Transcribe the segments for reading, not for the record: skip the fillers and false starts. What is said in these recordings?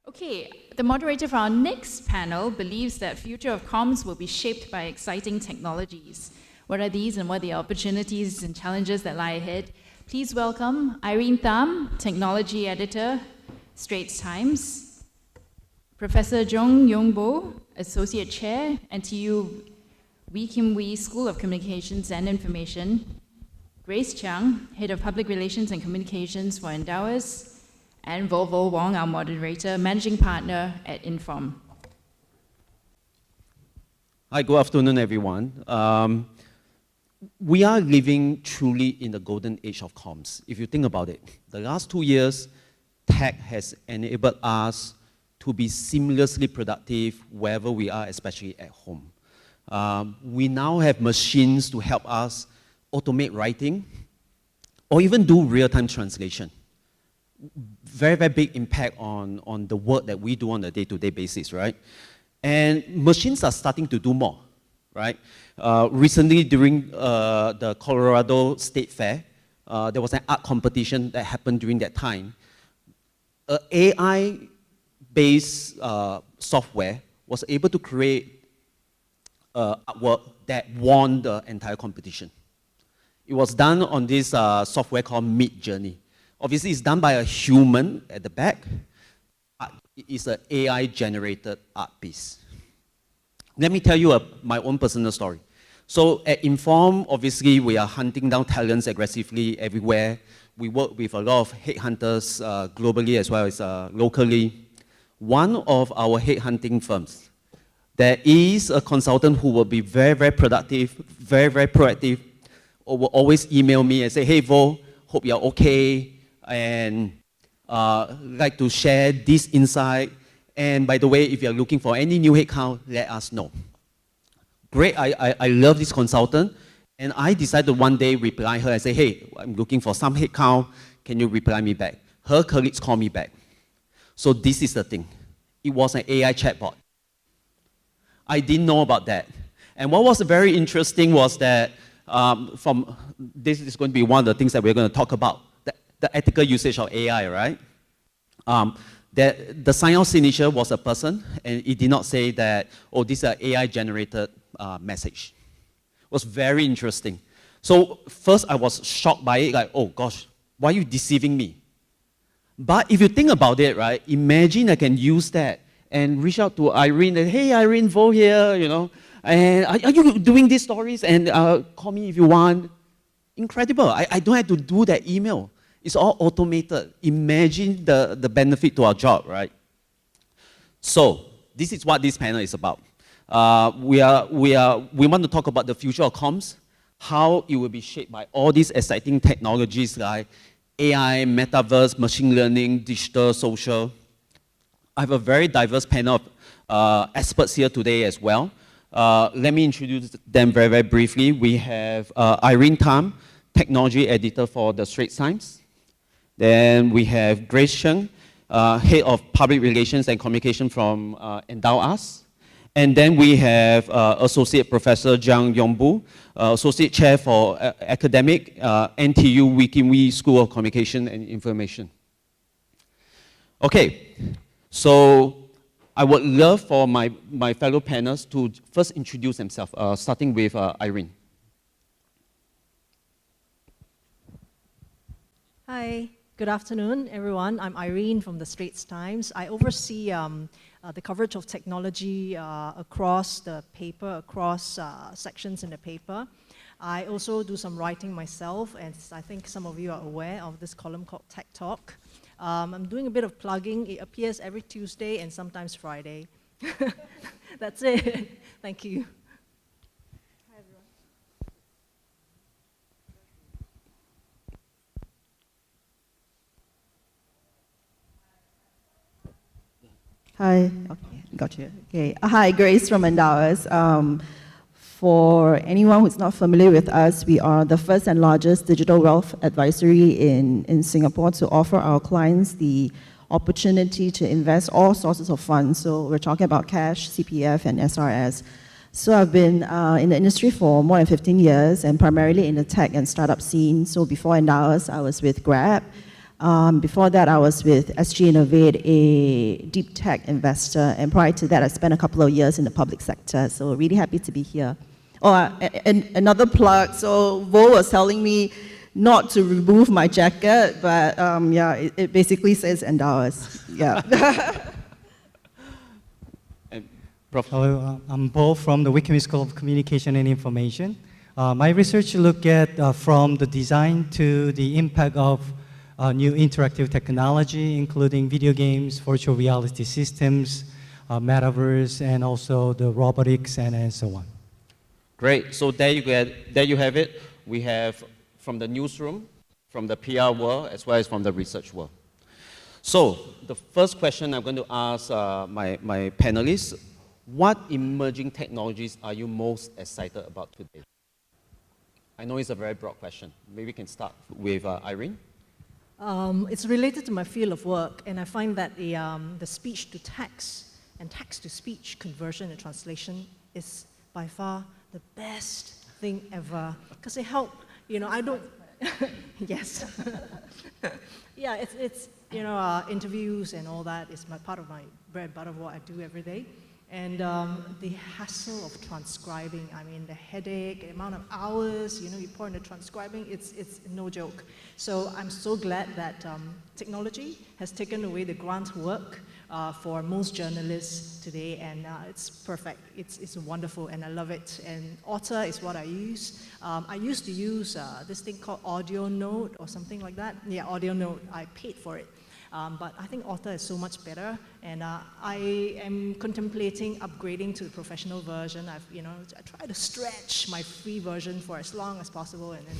Okay, the moderator for our next panel believes that future of comms will be shaped by exciting technologies. What are these and what are the opportunities and challenges that lie ahead? Please welcome Irene Tham, Technology Editor, Straits Times, Professor Jong Yong Bo, Associate Chair, NTU Wee Kim Wee School of Communications and Information, Grace Chiang, Head of Public Relations and Communications for Endowus, and Volvo Wong, our moderator, Managing Partner at Inform. Hi, good afternoon, everyone. We are living truly in the golden age of comms. If you think about it, the last 2 years, tech has enabled us to be seamlessly productive wherever we are, especially at home. We now have machines to help us automate writing or even do real-time translation. Very, very big impact on the work that we do on a day-to-day basis, right? And machines are starting to do more, right? Recently, during the Colorado State Fair, there was an art competition that happened during that time. An AI-based software was able to create artwork that won the entire competition. It was done on this software called Midjourney. Obviously, it's done by a human at the back. It is an AI-generated art piece. Let me tell you my own personal story. So at Inform, obviously, we are hunting down talents aggressively everywhere. We work with a lot of headhunters globally as well as locally. One of our headhunting firms, there is a consultant who will be very, very productive, very, very proactive, or will always email me and say, hey, Vo, hope you're okay, and like to share this insight. And by the way, if you're looking for any new headcount, let us know. Great, I love this consultant. And I decided one day reply her and say, hey, I'm looking for some headcount. Can you reply me back? Her colleagues call me back. So this is the thing. It was an AI chatbot. I didn't know about that. And what was very interesting was that this is going to be one of the things that we're going to talk about, the ethical usage of AI, right? The sign-out signature was a person, and it did not say that, oh, this is an AI-generated message. It was very interesting. So first, I was shocked by it, like, oh gosh, why are you deceiving me? But if you think about it, right, imagine I can use that and reach out to Irene and, hey, Irene, Vo here, you know, and are you doing these stories? And call me if you want. Incredible. I don't have to do that email. It's all automated. Imagine the benefit to our job, right? So this is what this panel is about. We want to talk about the future of comms, how it will be shaped by all these exciting technologies like AI, metaverse, machine learning, digital, social. I have a very diverse panel of experts here today as well. Let me introduce them very, very briefly. We have Irene Tham, Technology Editor for the Straits Times. Then we have Grace Chiang, Head of Public Relations and Communication from Endowus. And then we have Associate Professor Jang Yong-bo, Associate Chair for Academic, NTU Wee Kim Wee School of Communication and Information. Okay, so I would love for my fellow panelists to first introduce themselves, starting with Irene. Hi, good afternoon, everyone. I'm Irene from the Straits Times. I oversee the coverage of technology across the paper, across sections in the paper. I also do some writing myself, and I think some of you are aware of this column called Tech Talk. I'm doing a bit of plugging. It appears every Tuesday and sometimes Friday. That's it. Thank you. Hi, everyone. Hi, okay, got you. Okay, hi, Grace from Endowus. For anyone who's not familiar with us, we are the first and largest digital wealth advisory in Singapore to offer our clients the opportunity to invest all sources of funds. So we're talking about cash, CPF, and SRS. So I've been in the industry for more than 15 years and primarily in the tech and startup scene. So before Endowus, I was with Grab. Before that, I was with SG Innovate, a deep tech investor, and prior to that, I spent a couple of years in the public sector, so really happy to be here. Oh, and another plug, so Vo was telling me not to remove my jacket, but yeah, it basically says Endowers, yeah. And Prof. Hello, I'm Bo from the Wickham School of Communication and Information. My research look at from the design to the impact of new interactive technology, including video games, virtual reality systems, metaverse, and also the robotics and so on. Great. So there you have it. We have from the newsroom, from the PR world, as well as from the research world. So the first question I'm going to ask my panelists, what emerging technologies are you most excited about today? I know it's a very broad question. Maybe we can start with Irene. It's related to my field of work, and I find that the speech-to-text and text-to-speech conversion and translation is by far the best thing ever, because it helps, you know, I don't, yes. Yeah, it's you know, interviews and all that is part of my bread and butter of what I do every day. And the hassle of transcribing, I mean, the headache, the amount of hours, you know, you pour into transcribing, it's no joke. So I'm so glad that technology has taken away the grunt work for most journalists today, and it's perfect. It's wonderful, and I love it. And Otter is what I use. I used to use this thing called Audio Note or something like that. Yeah, Audio Note. I paid for it. But I think Otter is so much better, and I am contemplating upgrading to the professional version. I try to stretch my free version for as long as possible, and then,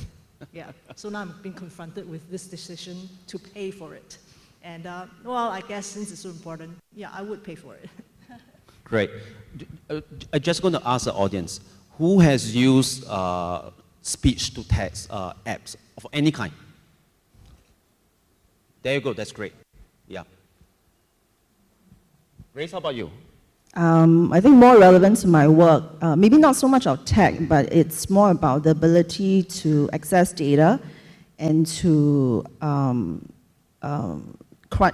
yeah. So now I'm being confronted with this decision to pay for it. And well, I guess since it's so important, yeah, I would pay for it. Great. I'm just going to ask the audience, who has used speech-to-text apps of any kind? There you go, that's great. Yeah. Grace, how about you? I think more relevant to my work, maybe not so much of tech, but it's more about the ability to access data and to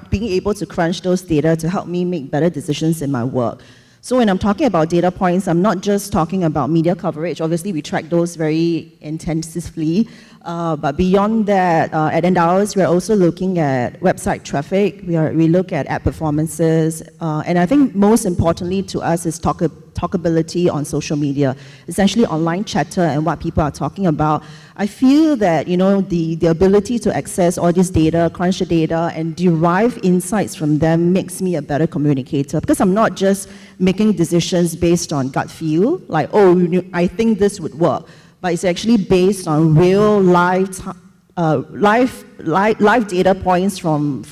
being able to crunch those data to help me make better decisions in my work. So when I'm talking about data points, I'm not just talking about media coverage. Obviously, we track those very intensively. But beyond that, at Endowers, we're also looking at website traffic. We look at app performances. And I think most importantly to us is talkability on social media, essentially online chatter and what people are talking about. I feel that, you know, the ability to access all this data, crunch the data, and derive insights from them makes me a better communicator, because I'm not just making decisions based on gut feel, like, oh, I think this would work, but it's actually based on real live data points from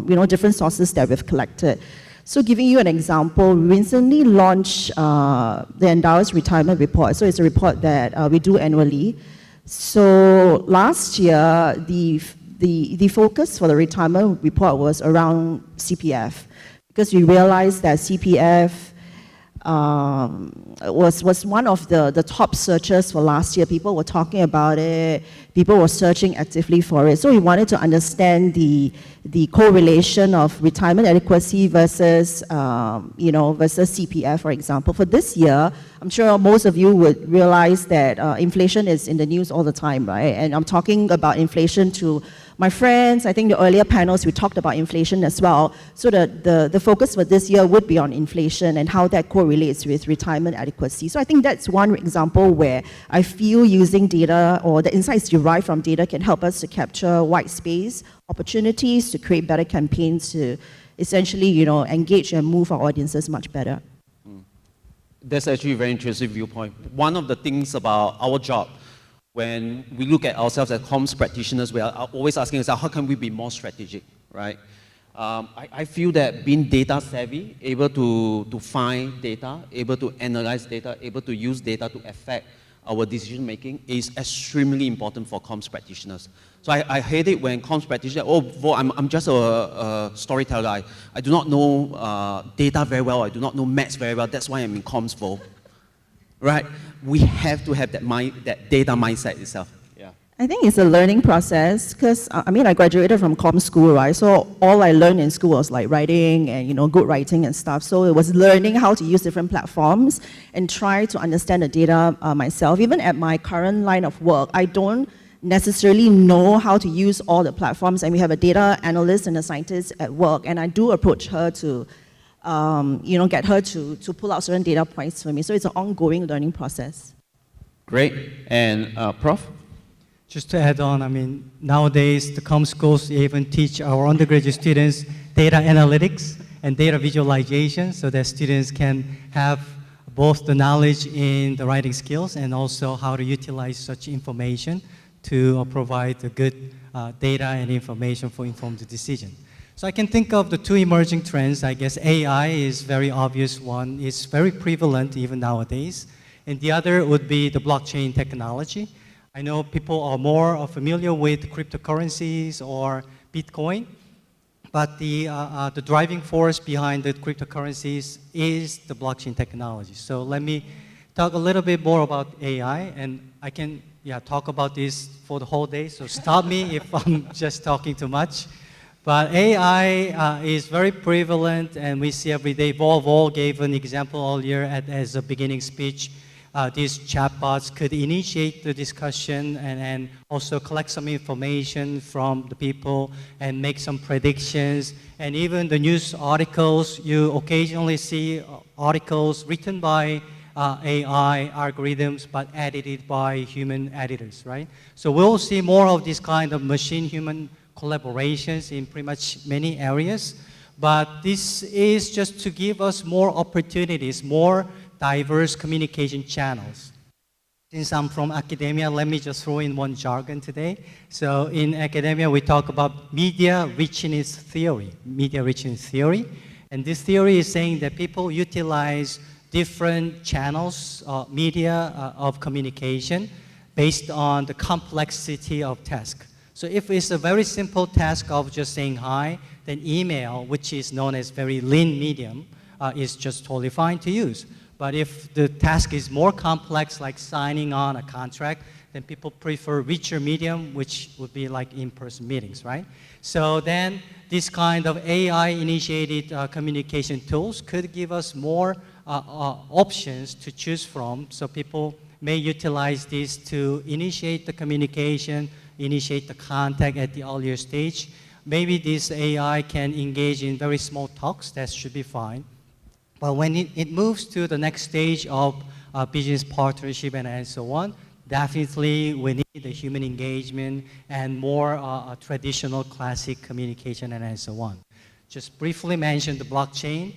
you know, different sources that we've collected. So giving you an example, we recently launched the Endowers Retirement Report. So it's a report that we do annually. So last year, the focus for the retirement report was around CPF, because we realized that CPF was one of the top searches for last year. People were talking about it. People were searching actively for it. So we wanted to understand the correlation of retirement adequacy versus, versus CPF, for example. For this year, I'm sure most of you would realize that inflation is in the news all the time, right? And I'm talking about inflation to my friends. I think the earlier panels, we talked about inflation as well. So the focus for this year would be on inflation and how that correlates with retirement adequacy. So I think that's one example where I feel using data or the insights derived from data can help us to capture white space, opportunities to create better campaigns to essentially, you know, engage and move our audiences much better. That's actually a very interesting viewpoint. One of the things about our job, when we look at ourselves as comms practitioners, we are always asking ourselves, how can we be more strategic, right? I feel that being data savvy, able to find data, able to analyze data, able to use data to affect our decision making is extremely important for comms practitioners. So I hate it when comms practitioners, I'm just a storyteller. I do not know data very well. I do not know maths very well. That's why I'm in comms, right? We have to have that data mindset itself. Yeah. I think it's a learning process because I mean I graduated from comm school, right? So all I learned in school was like writing and good writing and stuff. So it was learning how to use different platforms and try to understand the data myself. Even at my current line of work, I don't necessarily know how to use all the platforms, and we have a data analyst and a scientist at work, and I do approach her to get her to pull out certain data points for me. So it's an ongoing learning process. Great. And Prof? Just to add on, I mean, nowadays the comm schools even teach our undergraduate students data analytics and data visualization so that students can have both the knowledge in the writing skills and also how to utilize such information to provide the good data and information for informed decision. So I can think of the two emerging trends. I guess AI is very obvious one. It's very prevalent even nowadays. And the other would be the blockchain technology. I know people are more familiar with cryptocurrencies or Bitcoin, but the driving force behind the cryptocurrencies is the blockchain technology. So let me talk a little bit more about AI, and I can talk about this for the whole day, so stop me if I'm just talking too much. But AI is very prevalent, and we see every day. Vol gave an example earlier as a beginning speech. These chatbots could initiate the discussion and also collect some information from the people and make some predictions. And even the news articles, you occasionally see articles written by AI algorithms but edited by human editors, right? So we'll see more of this kind of machine-human collaborations in pretty much many areas. But this is just to give us more opportunities, more diverse communication channels. Since I'm from academia, let me just throw in one jargon today. So in academia, we talk about media richness theory. Media richness theory. And this theory is saying that people utilize different channels, media of communication based on the complexity of task. So if it's a very simple task of just saying hi, then email, which is known as very lean medium, is just totally fine to use. But if the task is more complex, like signing on a contract, then people prefer richer medium, which would be like in-person meetings, right? So then this kind of AI-initiated communication tools could give us more options to choose from. So people may utilize this to initiate the communication, initiate the contact at the earlier stage. Maybe this AI can engage in very small talks, that should be fine. But when it moves to the next stage of business partnership and so on, definitely we need the human engagement and more traditional classic communication and so on. Just briefly mention the blockchain.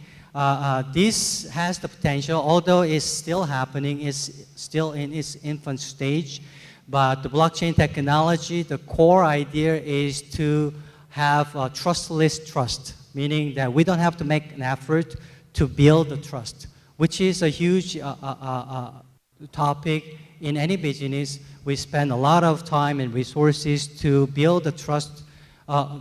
This has the potential, although it's still happening, it's still in its infant stage. But the blockchain technology, the core idea is to have a trustless trust, meaning that we don't have to make an effort to build the trust, which is a huge topic in any business. We spend a lot of time and resources to build the trust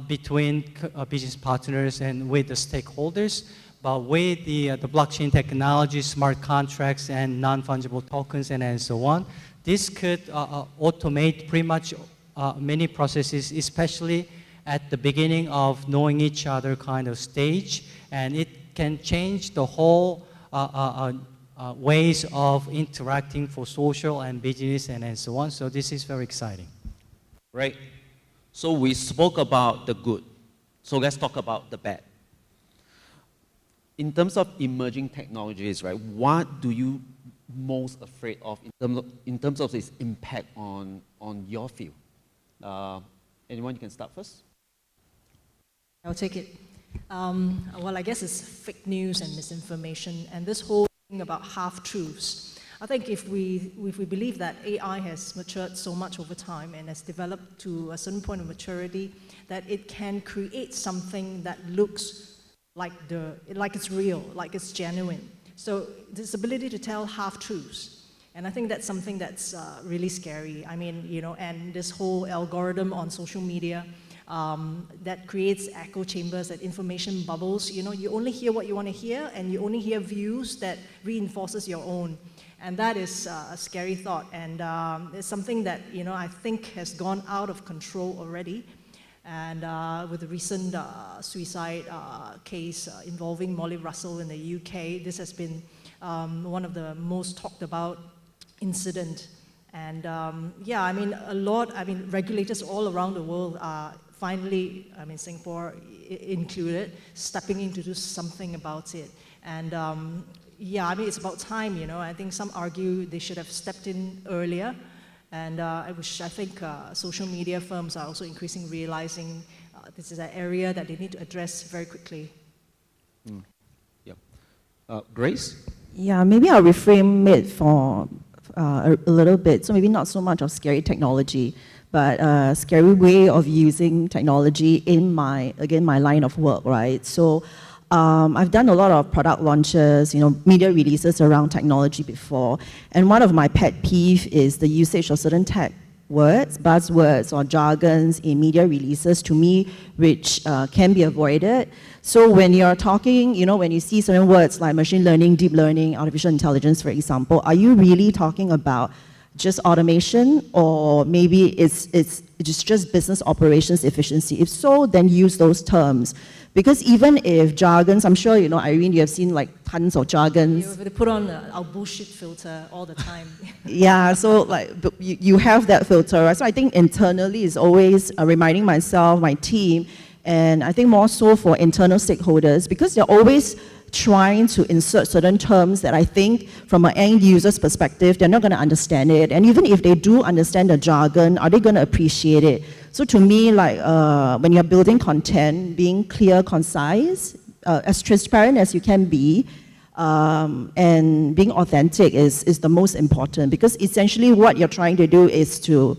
between business partners and with the stakeholders. But with the blockchain technology, smart contracts, and non-fungible tokens, and so on, this could automate pretty much many processes, especially at the beginning of knowing each other kind of stage, and it can change the whole ways of interacting for social and business and so on. So this is very exciting. Right. So we spoke about the good. So let's talk about the bad. In terms of emerging technologies, right, what do you most afraid of in terms of its impact on your field? Anyone can start first? I'll take it. Well, I guess it's fake news and misinformation, and this whole thing about half-truths. I think if we believe that AI has matured so much over time and has developed to a certain point of maturity, that it can create something that looks like it's real, like it's genuine. So this ability to tell half-truths, and I think that's something that's really scary. I mean, and this whole algorithm on social media, that creates echo chambers, that information bubbles. You know, you only hear what you want to hear, and you only hear views that reinforces your own. And that is a scary thought, and it's something that, you know, I think has gone out of control already. And with the recent suicide case involving Molly Russell in the UK, this has been one of the most talked about incident. And yeah, I mean, regulators all around the world are finally, I mean, Singapore included, stepping in to do something about it. And yeah, I mean, it's about time, you know. I think some argue they should have stepped in earlier. And I think social media firms are also increasingly realizing this is an area that they need to address very quickly. Yeah. Grace? Yeah, maybe I'll reframe it for a little bit. So maybe not so much of scary technology, but a scary way of using technology in my line of work, right? So I've done a lot of product launches, you know, media releases around technology before, and one of my pet peeve is the usage of certain tech words, buzzwords, or jargons in media releases, to me, which can be avoided. So when you're talking, you know, when you see certain words like machine learning, deep learning, artificial intelligence, for example, are you really talking about just automation, or maybe it's just business operations efficiency? If so, then use those terms. Because even if jargons, I'm sure, you know, Irene, you have seen like tons of jargons. They put on our bullshit filter all the time. Yeah, so like you have that filter, right? So I think internally is always reminding myself, my team, and I think more so for internal stakeholders, because they're always trying to insert certain terms that I think from an end user's perspective, they're not going to understand it. And even if they do understand the jargon, are they going to appreciate it? So to me, like when you're building content, being clear, concise, as transparent as you can be, and being authentic is the most important, because essentially what you're trying to do is to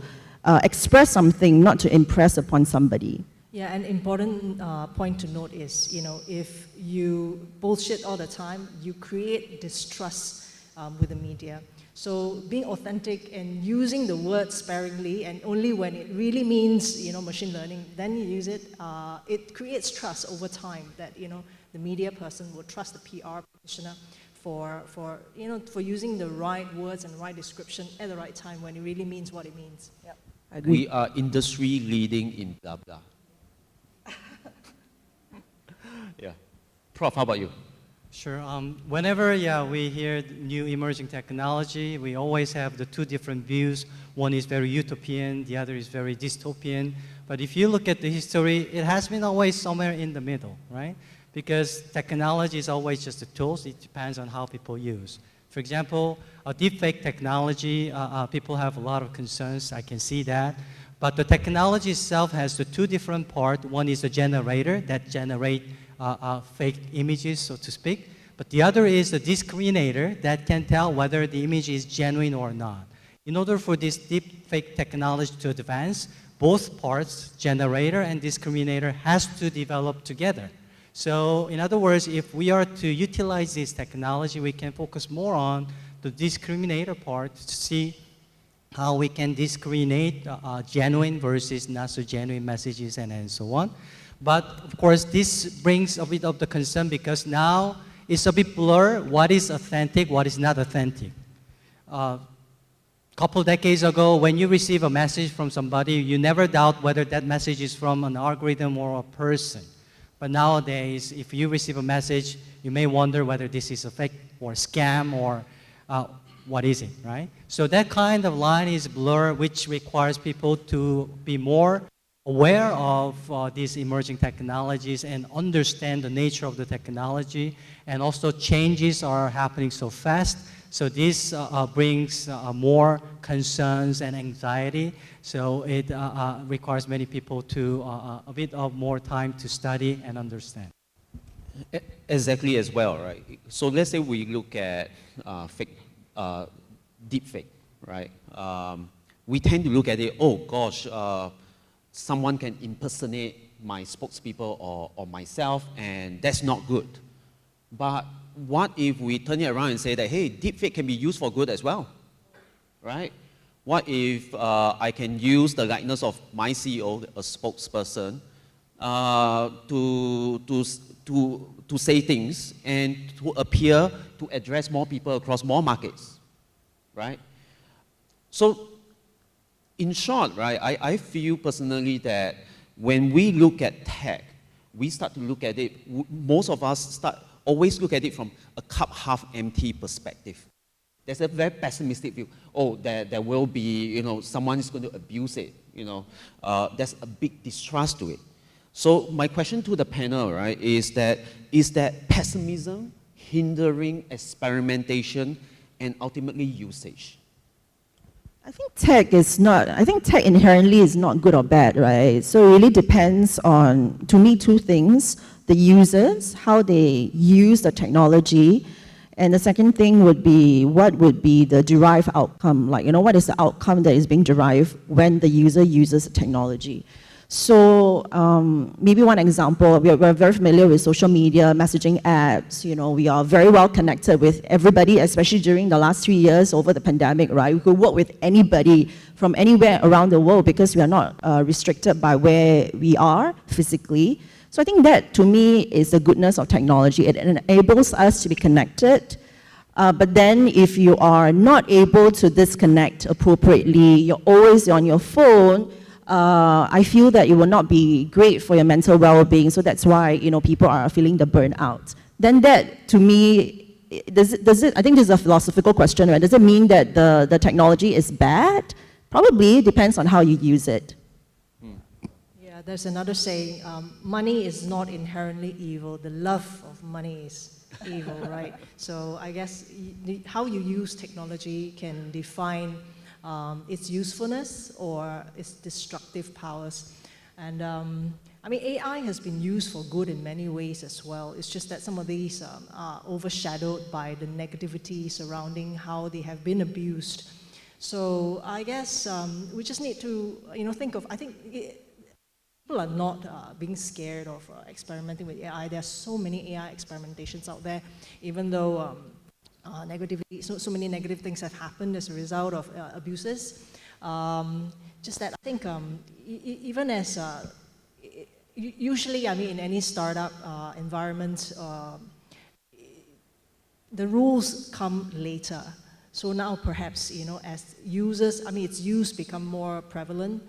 express something, not to impress upon somebody. Yeah, an important point to note is, you know, if you bullshit all the time, you create distrust with the media. So being authentic and using the word sparingly, and only when it really means, you know, machine learning, then you use it. It creates trust over time that, you know, the media person will trust the PR practitioner for using the right words and the right description at the right time when it really means what it means. Yep. I agree. We are industry leading in blah blah. Yeah. Prof, how about you? Sure. Whenever we hear new emerging technology, we always have the two different views. One is very utopian, the other is very dystopian. But if you look at the history, it has been always somewhere in the middle, right? Because technology is always just a tool. It depends on how people use. For example, deepfake technology, people have a lot of concerns. I can see that. But the technology itself has the two different parts. One is the generator that generate fake images, so to speak. But the other is the discriminator that can tell whether the image is genuine or not. In order for this deepfake technology to advance, both parts, generator and discriminator, has to develop together. So in other words, if we are to utilize this technology, we can focus more on the discriminator part to see how we can discriminate genuine versus not so genuine messages and so on. But of course, this brings a bit of the concern, because now it's a bit blur what is authentic, what is not authentic. Couple decades ago, when you receive a message from somebody, you never doubt whether that message is from an algorithm or a person. But nowadays, if you receive a message, you may wonder whether this is a fake or a scam, or what is it, right? So that kind of line is blurred, which requires people to be more aware of these emerging technologies and understand the nature of the technology. And also changes are happening so fast. So this brings more concerns and anxiety. So it requires many people to a bit of more time to study and understand. Exactly as well, right? So let's say we look at deep fake, right? We tend to look at it, oh gosh, someone can impersonate my spokespeople or myself, and that's not good. But what if we turn it around and say that, hey, deepfake can be used for good as well, right? What if I can use the likeness of my CEO, a spokesperson, to say things and to appear to address more people across more markets, right? So, in short, right, I feel personally that when we look at tech, we start to look at it, most of us always look at it from a cup half empty perspective. There's a very pessimistic view. Oh, there will be, someone is going to abuse it, there's a big distrust to it. So my question to the panel, right, is that pessimism hindering experimentation and ultimately usage? I think tech inherently is not good or bad, right? So it really depends on, to me, two things: the users, how they use the technology, and the second thing would be what would be the derived outcome, like, what is the outcome that is being derived when the user uses the technology. So maybe one example, we're very familiar with social media, messaging apps. We are very well connected with everybody, especially during the last 3 years over the pandemic, right? We could work with anybody from anywhere around the world because we are not restricted by where we are physically. So I think that, to me, is the goodness of technology. It enables us to be connected. But then if you are not able to disconnect appropriately, you're always on your phone, I feel that it will not be great for your mental well-being. So that's why, people are feeling the burnout. Then that, to me, does it, I think this is a philosophical question, right? Does it mean that the technology is bad? Probably, depends on how you use it. Yeah, there's another saying, money is not inherently evil, the love of money is evil, right? So I guess how you use technology can define its usefulness or its destructive powers. And AI has been used for good in many ways as well. It's just that some of these are overshadowed by the negativity surrounding how they have been abused. So I guess we just need to, think of, I think people are not being scared of experimenting with AI. There are so many AI experimentations out there, even though negativity, so many negative things have happened as a result of abuses. Just that I think even as, usually, in any startup environment, the rules come later. So now perhaps, as users, its use become more prevalent,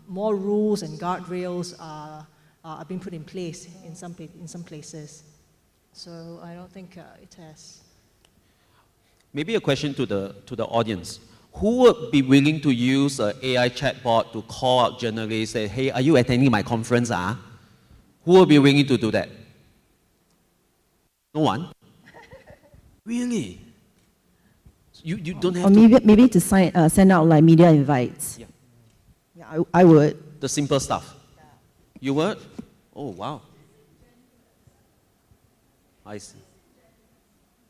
more rules and guardrails are being put in place in some places. So I don't think it has. Maybe a question to the audience. Who would be willing to use an AI chatbot to call out journalists, say, hey, are you attending my conference? Who would be willing to do that? No one? Really? You don't have or maybe to send out like media invites. Yeah, I would. The simple stuff. Yeah. You would? Oh, wow. I see.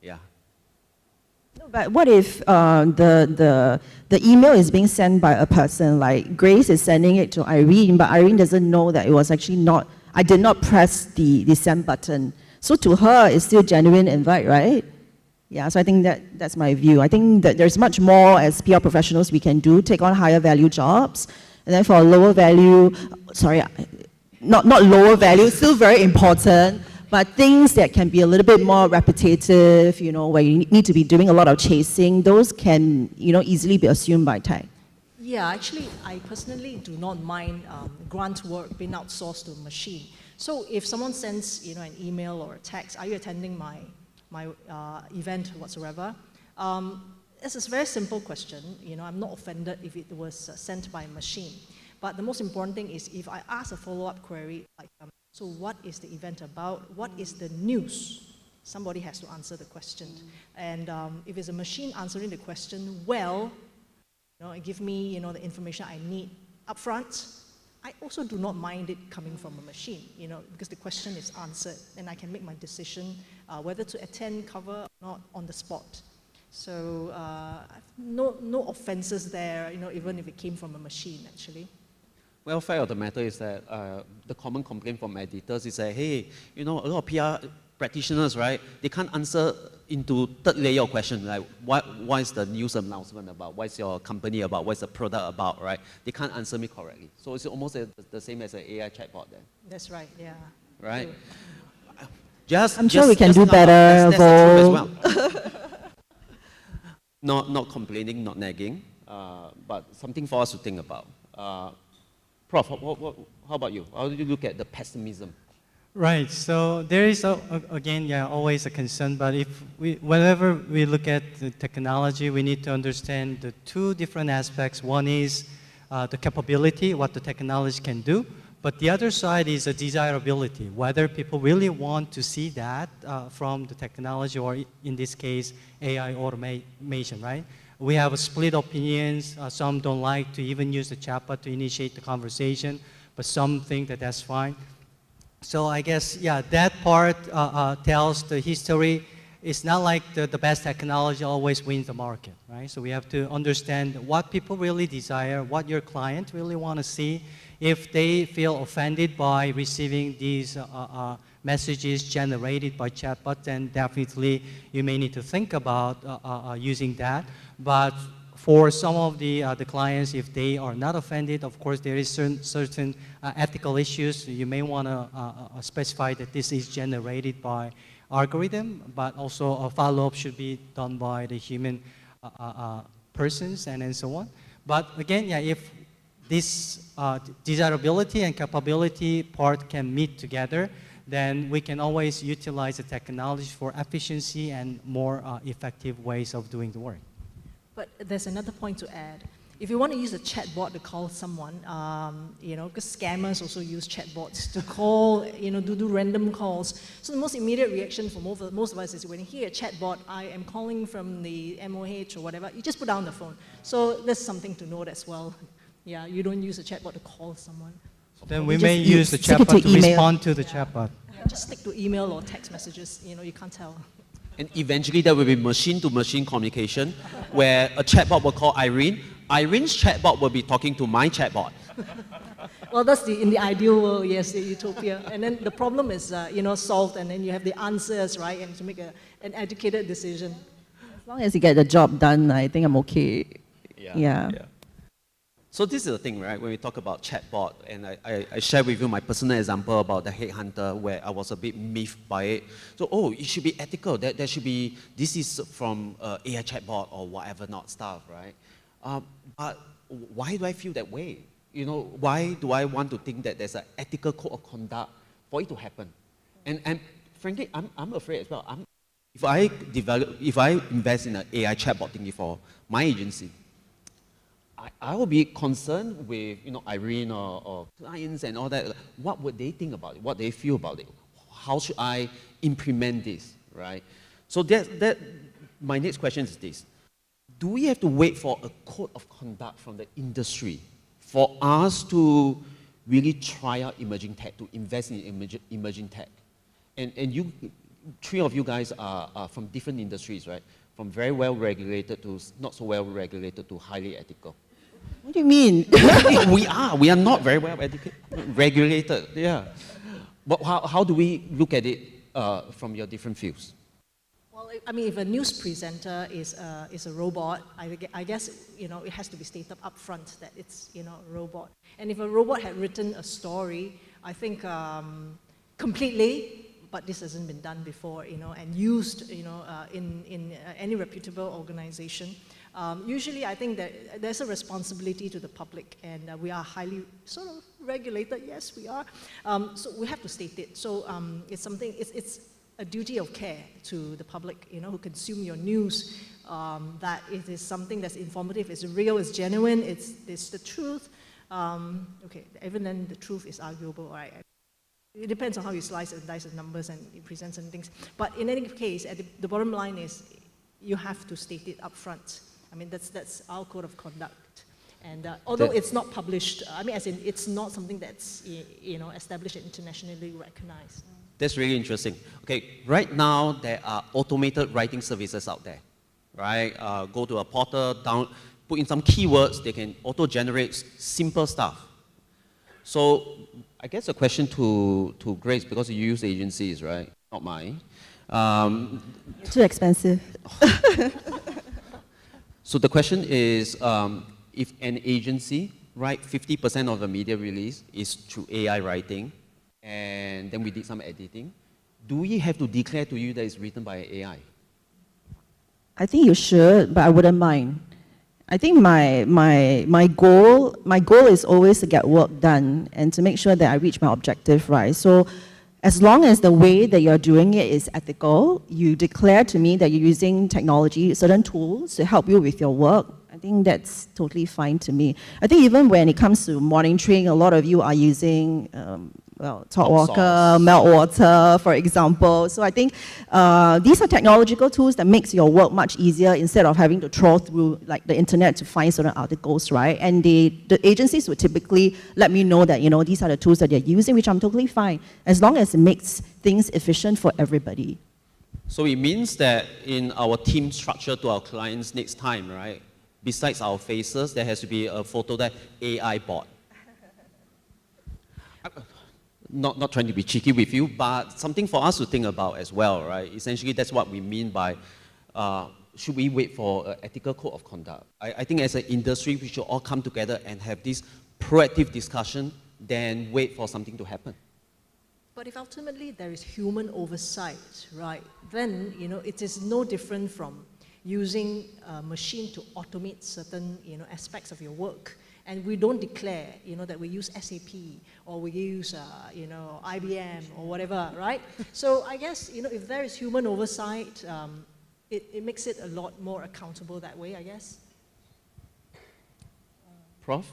Yeah. No, but what if the email is being sent by a person, like Grace is sending it to Irene, but Irene doesn't know that it was actually not, I did not press the send button. So to her, it's still a genuine invite, right? Yeah, so I think that's my view. I think that there's much more as PR professionals we can do, take on higher value jobs. And then for lower value, not lower value, still very important, but things that can be a little bit more repetitive, where you need to be doing a lot of chasing, those can, easily be assumed by tech. Yeah, actually, I personally do not mind grunt work being outsourced to a machine. So if someone sends, an email or a text, are you attending my event whatsoever? It's a very simple question. I'm not offended if it was sent by a machine. But the most important thing is if I ask a follow-up query, like, so what is the event about? What is the news? Somebody has to answer the question. And if it's a machine answering the question well, give me, the information I need up front, I also do not mind it coming from a machine, because the question is answered and I can make my decision whether to attend, cover, or not on the spot. So no offenses there, even if it came from a machine, actually. Well, fact of the matter is that the common complaint from editors is that, hey, a lot of PR practitioners, right? They can't answer into third layer of question, like what is the news announcement about? What's your company about? What's the product about, right? They can't answer me correctly. So it's almost the same as an AI chatbot then, That's right, yeah. right? True. I'm sure we can do better, That's the Vo. truth as well. Not complaining, not nagging, but something for us to think about. Prof, how about you? How do you look at the pessimism? Right. So there is again, yeah, always a concern. But whenever we look at the technology, we need to understand the two different aspects. One is the capability, what the technology can do, but the other side is the desirability, whether people really want to see that from the technology, or in this case, AI automation. Right. We have split opinions. Some don't like to even use the chatbot to initiate the conversation, but some think that that's fine. So I guess, yeah, that part tells the history. It's not like the best technology always wins the market, right? So we have to understand what people really desire, what your client really want to see. If they feel offended by receiving these messages generated by chatbot, then definitely you may need to think about using that. But for some of the clients, if they are not offended, of course, there is certain ethical issues. You may want to specify that this is generated by algorithm, but also a follow-up should be done by the human persons and so on. But again, yeah, if this desirability and capability part can meet together, then we can always utilize the technology for efficiency and more effective ways of doing the work. But there's another point to add. If you want to use a chatbot to call someone, because scammers also use chatbots to call, do random calls. So the most immediate reaction for most of us is when you hear a chatbot, I am calling from the MOH or whatever, you just put down the phone. So that's something to note as well. Yeah, you don't use a chatbot to call someone. Then we may use the stick it chatbot to to email. respond to the chatbot. Yeah, just stick to email or text messages, you can't tell. And eventually there will be machine-to-machine communication where a chatbot will call Irene. Irene's chatbot will be talking to my chatbot. Well, that's in the ideal world, yes, the utopia. And then the problem is, solved, and then you have the answers, right, and to make an educated decision. As long as you get the job done, I think I'm okay. Yeah. So this is the thing, right? When we talk about chatbot, and I share with you my personal example about the headhunter, where I was a bit miffed by it. So, it should be ethical. There should be, this is from AI chatbot or whatever not stuff, right? But why do I feel that way? Why do I want to think that there's an ethical code of conduct for it to happen? And frankly, I'm afraid as well. If I invest in an AI chatbot thingy for my agency, I will be concerned with Irene or clients and all that. What would they think about it? What they feel about it? How should I implement this, right? So my next question is this. Do we have to wait for a code of conduct from the industry for us to really try out emerging tech, to invest in emerging tech? And you, three of you guys are from different industries, right? From very well regulated to not so well regulated to highly ethical. What do you mean? We are not very well regulated, yeah. But how do we look at it from your different fields? Well, if a news presenter is a robot, I guess it has to be stated up front that it's a robot. And if a robot had written a story, I think completely, but this hasn't been done before, and used, in any reputable organization. Usually, I think that there's a responsibility to the public, and we are highly sort of regulated. Yes, we are. So we have to state it. So it's something. It's a duty of care to the public, who consume your news, that it is something that's informative, it's real, it's genuine, it's the truth. Okay, even then the truth is arguable, right? It depends on how you slice and dice the numbers and you present certain things. But in any case, the bottom line is you have to state it up front. That's our code of conduct. And although it's not published, as in it's not something that's established and internationally recognized. That's really interesting. Okay, right now there are automated writing services out there, right? Go to a portal, put in some keywords, they can auto-generate simple stuff. So I guess a question to Grace, because you use agencies, right? not mine. Too expensive. So the question is, if an agency write 50% of the media release is through AI writing, and then we did some editing, do we have to declare to you that it's written by AI? I think you should, but I wouldn't mind. I think my goal is always to get work done and to make sure that I reach my objective, right? So as long as the way that you're doing it is ethical, you declare to me that you're using technology, certain tools to help you with your work, I think that's totally fine to me. I think even when it comes to monitoring, a lot of you are using TalkWalker, Meltwater, for example. So I think these are technological tools that makes your work much easier instead of having to troll through like the internet to find certain articles, right? And the agencies would typically let me know that, you know, these are the tools that they're using, which I'm totally fine, as long as it makes things efficient for everybody. So it means that in our team structure to our clients next time, right, besides our faces, there has to be a photo that AI bot. Not trying to be cheeky with you, but something for us to think about as well, right? Essentially, that's what we mean by, should we wait for an ethical code of conduct? I think as an industry, we should all come together and have this proactive discussion, then wait for something to happen. But if ultimately there is human oversight, right, then, you know, it is no different from using a machine to automate certain, you know, aspects of your work. And we don't declare, you know, that we use SAP or we use, you know, IBM or whatever, right? So I guess, you know, if there is human oversight, it makes it a lot more accountable that way, I guess. Prof?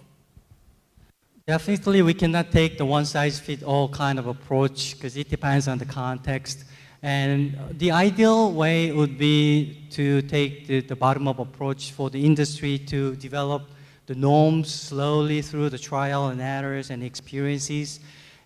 Definitely, we cannot take the one-size-fits-all kind of approach because it depends on the context. And the ideal way would be to take the bottom-up approach for the industry to develop the norms slowly through the trial and errors and experiences.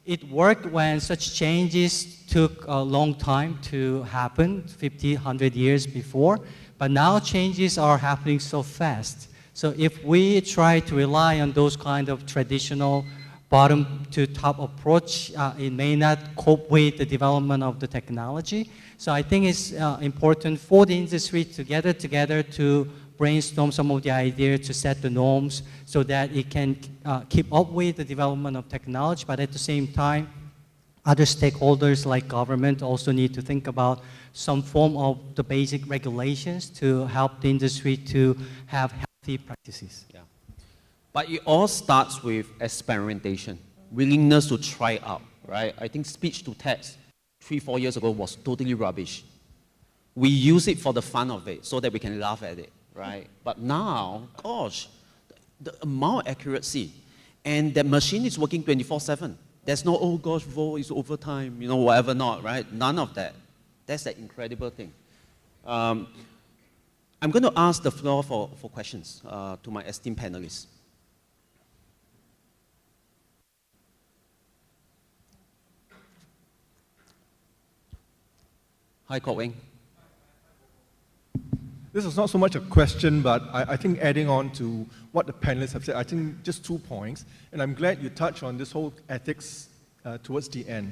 It worked when such changes took a long time to happen, 50, 100 years before, but now changes are happening so fast. So if we try to rely on those kind of traditional bottom to top approach, it may not cope with the development of the technology. So I think it's important for the industry to gather together to brainstorm some of the ideas to set the norms so that it can keep up with the development of technology, but at the same time, other stakeholders like government also need to think about some form of the basic regulations to help the industry to have healthy practices. Yeah. But it all starts with experimentation, willingness to try out, right? I think speech to text 3-4 years ago was totally rubbish. We use it for the fun of it so that we can laugh at it, right? But now, gosh, the amount of accuracy, and the machine is working 24/7. There's no, oh gosh, vote is overtime, you know, whatever not, right? None of that. That's the incredible thing. I'm going to ask the floor for questions to my esteemed panelists. Hi, Kok Weng. This is not so much a question, but I think adding on to what the panelists have said, I think just 2 points, and I'm glad you touched on this whole ethics towards the end.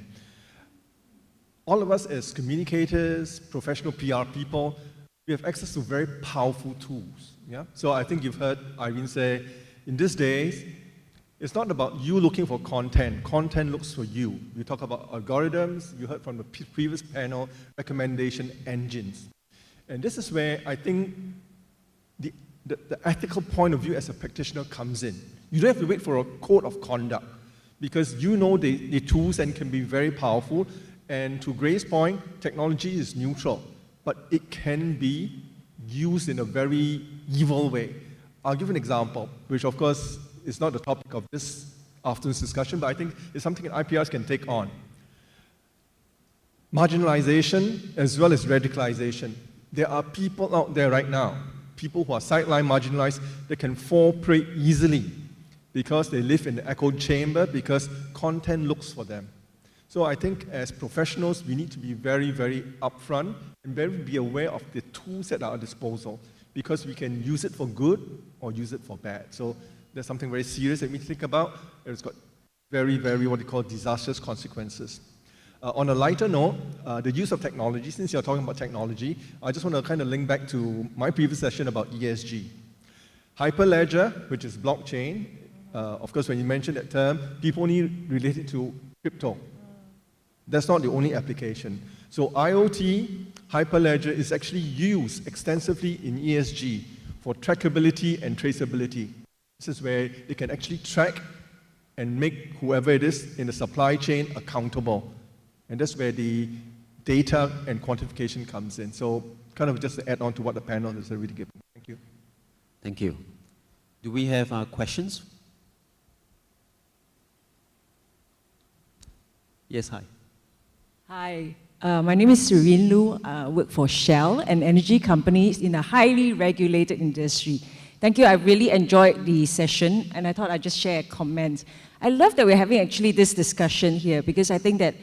All of us as communicators, professional PR people, we have access to very powerful tools. Yeah? So I think you've heard Irene say, in these days, it's not about you looking for content. Content looks for you. We talk about algorithms. You heard from the previous panel, recommendation engines. And this is where I think the ethical point of view as a practitioner comes in. You don't have to wait for a code of conduct because you know the tools and can be very powerful. And to Grace's point, technology is neutral, but it can be used in a very evil way. I'll give an example, which of course is not the topic of this afternoon's discussion, but I think it's something that IPRs can take on. Marginalization as well as radicalization. There are people out there right now, people who are sidelined, marginalized, that can fall prey easily because they live in the echo chamber, because content looks for them. So I think as professionals, we need to be very, very upfront and be aware of the tools at our disposal, because we can use it for good or use it for bad. So there's something very serious that we think about, and it's got very, very what you call disastrous consequences. On a lighter note, the use of technology, since you're talking about technology, I just want to kind of link back to my previous session about ESG. Hyperledger, which is blockchain, of course, when you mention that term, people only relate it to crypto. That's not the only application. So IoT, Hyperledger is actually used extensively in ESG for trackability and traceability. This is where they can actually track and make whoever it is in the supply chain accountable. And that's where the data and quantification comes in. So kind of just to add on to what the panel has already given. Thank you. Thank you. Do we have questions? Yes, hi. Hi, my name is Serene Lu. I work for Shell, an energy company in a highly regulated industry. Thank you. I really enjoyed the session, and I thought I'd just share a comment. I love that we're having actually this discussion here because I think that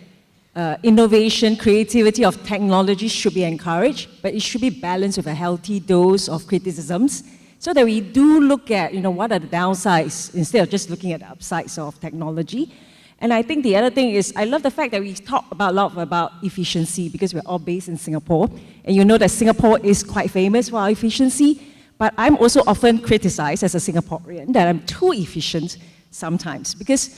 innovation, creativity of technology should be encouraged, but it should be balanced with a healthy dose of criticisms so that we do look at, what are the downsides instead of just looking at the upsides of technology. And I think the other thing is, I love the fact that we talk a lot about efficiency because we're all based in Singapore. And you know that Singapore is quite famous for our efficiency, but I'm also often criticized as a Singaporean that I'm too efficient sometimes. Because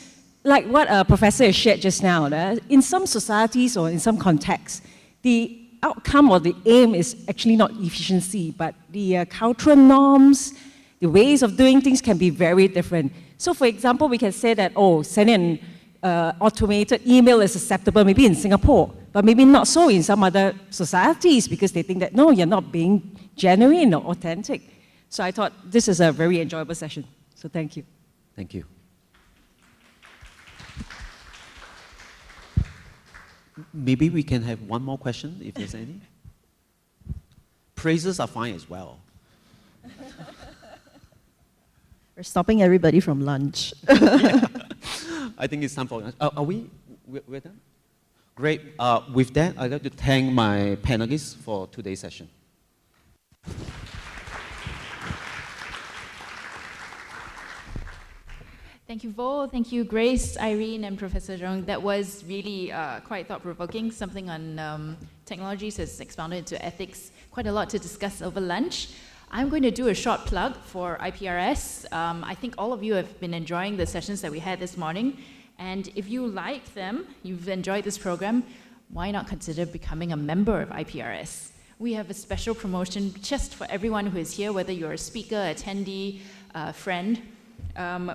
like what a professor has shared just now, in some societies or in some contexts, the outcome or the aim is actually not efficiency, but the cultural norms, the ways of doing things can be very different. So for example, we can say that, sending an automated email is acceptable maybe in Singapore, but maybe not so in some other societies because they think that, no, you're not being genuine or authentic. So I thought this is a very enjoyable session. So thank you. Thank you. Maybe we can have one more question, if there's any. Praises are fine as well. We're stopping everybody from lunch. I think it's time for lunch. We're done? Great. With that, I'd like to thank my panelists for today's session. Thank you, Vo. Thank you, Grace, Irene, and Professor Zhong. That was really quite thought-provoking. Something on technologies has expounded into ethics. Quite a lot to discuss over lunch. I'm going to do a short plug for IPRS. I think all of you have been enjoying the sessions that we had this morning. And if you like them, you've enjoyed this program, why not consider becoming a member of IPRS? We have a special promotion just for everyone who is here, whether you're a speaker, attendee, friend.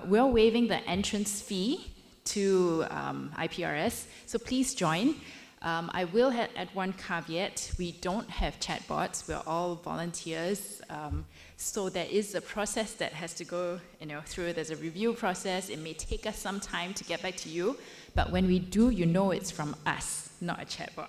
We're waiving the entrance fee to IPRS, so please join. I will add one caveat. We don't have chatbots. We're all volunteers. So there is a process that has to go through. There's a review process. It may take us some time to get back to you. But when we do, it's from us, not a chatbot.